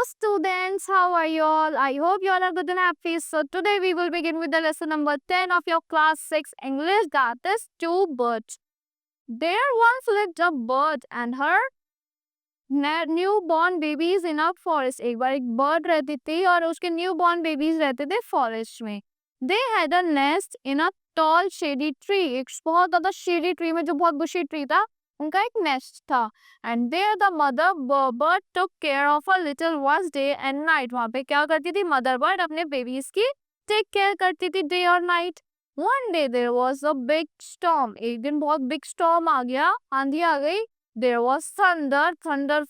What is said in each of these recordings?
students, how are you all? I hope you all are good and happy. So today we will begin with the lesson number 10 of your class 6 English, that is two birds. There once lived a bird and her newborn babies in a forest. एक बार एक bird रहती थी और उसके newborn babies रहते थे forest में. They had a nest in a tall shady tree. एक बहुत ज़्यादा shady tree में जो बहुत bushy tree था उनका एक nest था. And there the mother bird took care of her little ones day and night. वहाँ पे क्या करती थी mother bird अपने babies की take care करती थी day और night. One day there was a big storm. एक दिन बहुत big storm आ गया, आंधी आ गई. There was thunder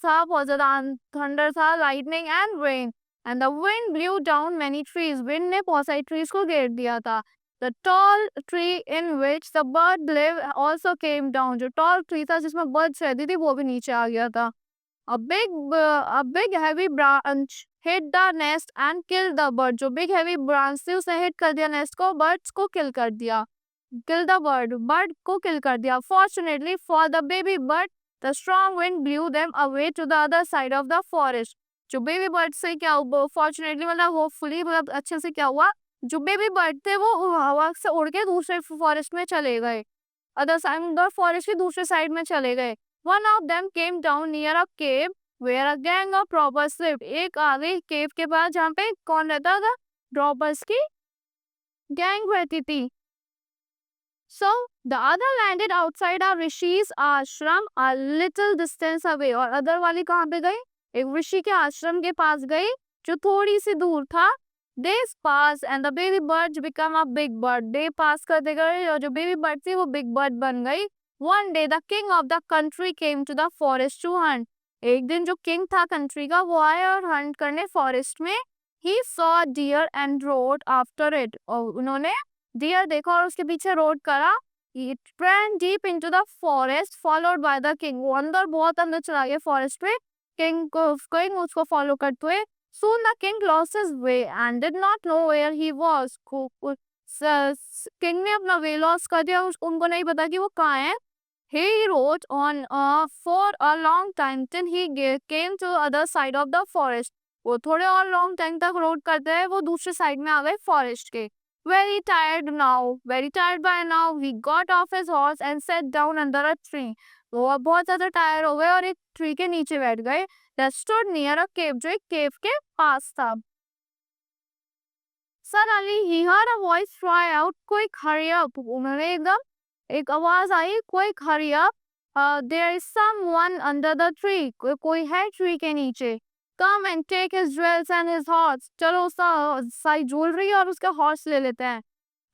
था बहुत ज़्यादा thunder था, lightning and rain. And the wind blew down many trees. Wind ने बहुत सारी trees को घेर दिया था. The tall tree in which the bird lived also came down. जो tall tree था जिसमें birds रहती थी वो भी नीचे आ गया था. A big heavy branch hit the nest and killed the bird. जो big heavy branch थी उसने hit कर दिया nest को, birds को kill कर दिया. Kill the bird को kill कर दिया. Fortunately for the baby bird, the strong wind blew them away to the other side of the forest. जो बेबी बर्ड से क्या हुआ, फॉर्चुनेटली मतलब होपफुली मतलब अच्छे से क्या हुआ, जो बेबी बर्ड थे वो हवा से उड़ के दूसरे फॉरेस्ट में चले गए, अदर साइड फॉरेस्ट की दूसरे साइड में चले गए. One of them came down near a cave where a gang of robbers lived. एक आ गई केव के पास जहाँ पे कौन रहता था, रॉबर्स की गैंग रहती थी. So the other landed outside a Rishi's ashram a little distance away. और अदर वाली कहाँ पे गई, एक ऋषि के आश्रम के पास गई जो थोड़ी सी दूर था. Days passed and the baby birds become a big bird. Day pass करते गए और जो baby bird थी वो big bird बन गई. One day the king of the country came to the forest to hunt. एक दिन जो king था country का वो आया और hunt करने forest में. He saw a deer and rode after it. और उन्होंने deer देखा और उसके पीछे रोड करा. It ran deep into the forest followed by the king. वो अंदर बहुत अंदर चला गया forest में, king उसको follow करते हुए. Soon the king lost his way and did not know where he was. King ने अपना way lost कर दिया, उनको नहीं पता कि वो कहाँ है. He rode on for a long time till he came to other side of the forest. वो थोड़े और long time तक road करते हैं, वो दूसरे side में आ गए forest के. Very tired by now, he got off his horse and sat down under a tree. वो अब बहुत ज़्यादा टायर हो गए और एक ट्री के नीचे बैठ गए. That stood near a cave, जो एक केव के पास था. Suddenly he heard a voice cry out, "Quick, hurry up!" उन्होंने एकदम एक आवाज आई, "Quick, hurry up! There is someone under the tree." कोई है ट्री के नीचे. Come and take his jewels and his horse. चलो उसका सारी ज्वेलरी और उसका हॉर्स ले लेते हैं.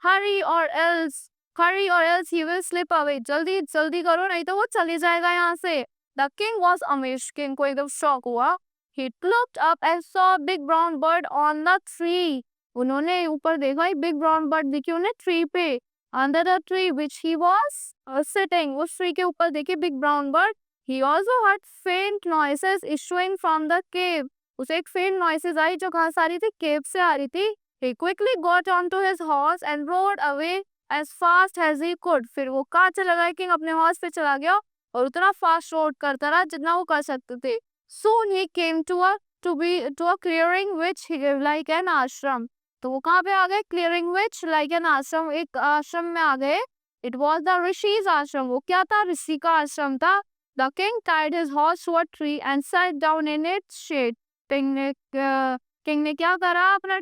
Hurry or else he will slip away. जल्दी जल्दी करो नहीं तो वो चले जाएगा यहाँ से. The king was amazed. King को एकदम शॉक हुआ. He looked up and saw a big brown bird on the tree. उन्होंने ऊपर देखा एक big brown bird दिखी उन्हें ट्री पे. Under the tree which he was sitting. उस ट्री के ऊपर देखी big brown bird. He also heard faint noises issuing from the cave. उसे एक faint noises आई जो कहाँ से आ रही थी, cave से आ रही थी. He quickly got onto his horse and rode away as fast as he could. फिर वो कहाँ चला गया, किंग अपने हॉर्स पे चला गया और उतना फास्ट रोड करता रहा जितना वो कर सकते थे. Soon he came to a clearing which like an ashram. तो वो कहाँ पे आ गए, clearing which like an ashram, एक आश्रम में आ गए. It was the Rishi's ashram. वो क्या था, ऋषि का आश्रम था. The king tied his horse to a tree and sat down in its shade. king ने क्या करा, अपना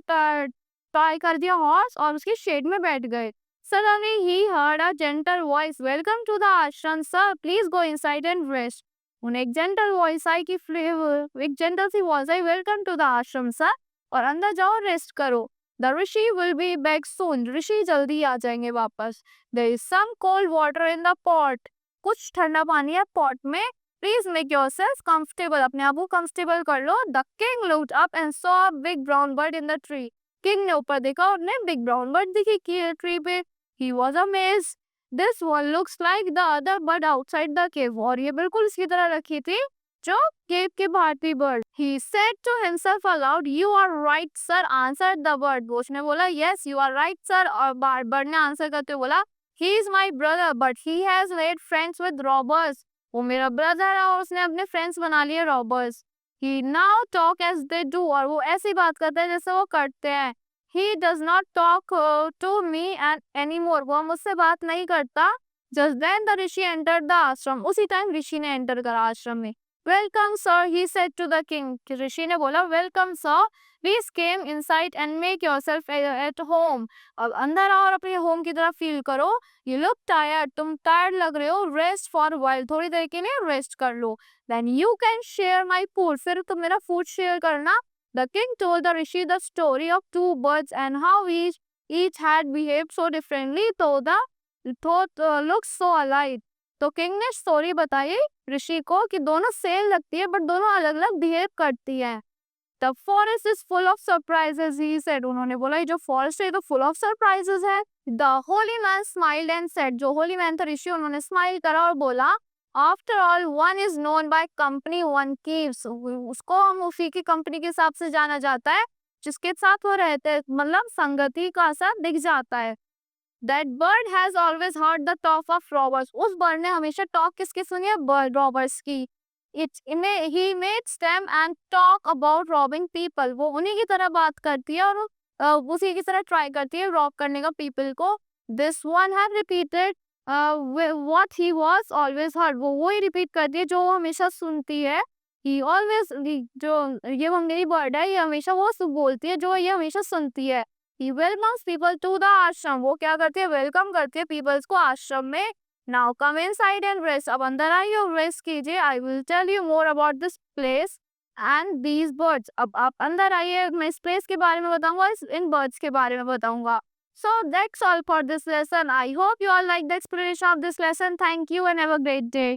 tie कर दिया horse और उसकी shade में बैठ गए. Suddenly he heard a gentle voice, "Welcome to the ashram, sir. Please go inside and rest." उन्हें एक gentle voice आई कि एक gentle C voice I, "Welcome to the ashram, sir. और अंदर जाओ rest करो. The rishi will be back soon." ऋषि जल्दी आ जाएंगे वापस. There is some cold water in the pot. कुछ ठंडा पानी है पॉट में. Please make yourself comfortable. अपने आप को comfortable कर लो. The king looked up and saw a big brown bird in the tree. King ने ऊपर देखा और उन्हें big brown bird दिखी ट्री पे. He was amazed. This one looks like the other bird outside the cave. और ये बिल्कुल इसी तरह रखी थी जो केव के बाहर थी bird. He said to himself aloud, "You are right, sir," answered the bird. उसने बोला, "Yes, you are right, sir." और bird ने आंसर करते हुए बोला, "He is my brother, but he has made friends with robbers." वो मेरा brother है और उसने अपने फ्रेंड्स बना लिए robbers. He now talk as they do, और वो ऐसी बात करते हैं जैसे वो करते हैं। He does not talk to me and any more, वो मुझसे बात नहीं करता। Just then the rishi enter the ashram, उसी टाइम ऋषि ने एंटर करा आश्रम में। Welcome sir, he said to the king, ऋषि ने बोला welcome sir, please came inside and make yourself at home. अब अंदर आओ और अपने होम की तरह फील करो। यू लुक टायर्ड, तुम टायर्ड लग रहे हो। रेस्ट फॉर वाइल, थोड़ी देर के लिए रेस्ट कर लो। Then you can share my food, फिर तुम मेरा फूड शेयर करना। The king told the rishi the story of two birds and how each had behaved so differently, तो the thought looks so alike। तो किंग ने story बताई ऋषि को कि दोनों सेम लगती है बट दोनों अलग अलग बिहेव करती है। The forest is full of surprises, he said, उन्होंने बोला ये जो फॉरेस्ट है तो फुल ऑफ सरप्राइजेस है। The Holi man smiled and said, जो होली मैन था ऋषि, उन्होंने स्माइल करा और बोला after all one is known by company one keeps, उसको हम उसी की कंपनी के हिसाब से जाना जाता है जिसके साथ वो रहते हैं, मतलब संगति का असर दिख जाता है। That bird has always heard the talk of robbers, उस बर्ड ने हमेशा टॉक किसकी सुनी है? बर्ड रॉबर्स की। He meets them and talk about robbing people, वो उन्हीं की तरह बात करती है और उसी की तरह ट्राई करती है रॉब करने का पीपल को। This one had repeated what he was always heard, वो वही रिपीट करती है जो वो हमेशा सुनती है। ही ऑलवेज, जो ये वो मेरी बर्ड है, ये हमेशा वो बोलती है जो ये हमेशा सुनती है। ही वेलकम्स पीपल टू द आश्रम, वो क्या करती है? वेलकम करती है पीपल्स को आश्रम में। Now come inside and rest, अब अंदर आइए और रेस्ट कीजिए। I will tell you more about this place and these birds, अब आप अंदर आइए, मैं इस प्लेस के बारे में बताऊंगा, इन बर्ड्स के बारे में बताऊंगा। So that's all for this lesson. I hope you all like the explanation of this lesson. Thank you and have a great day.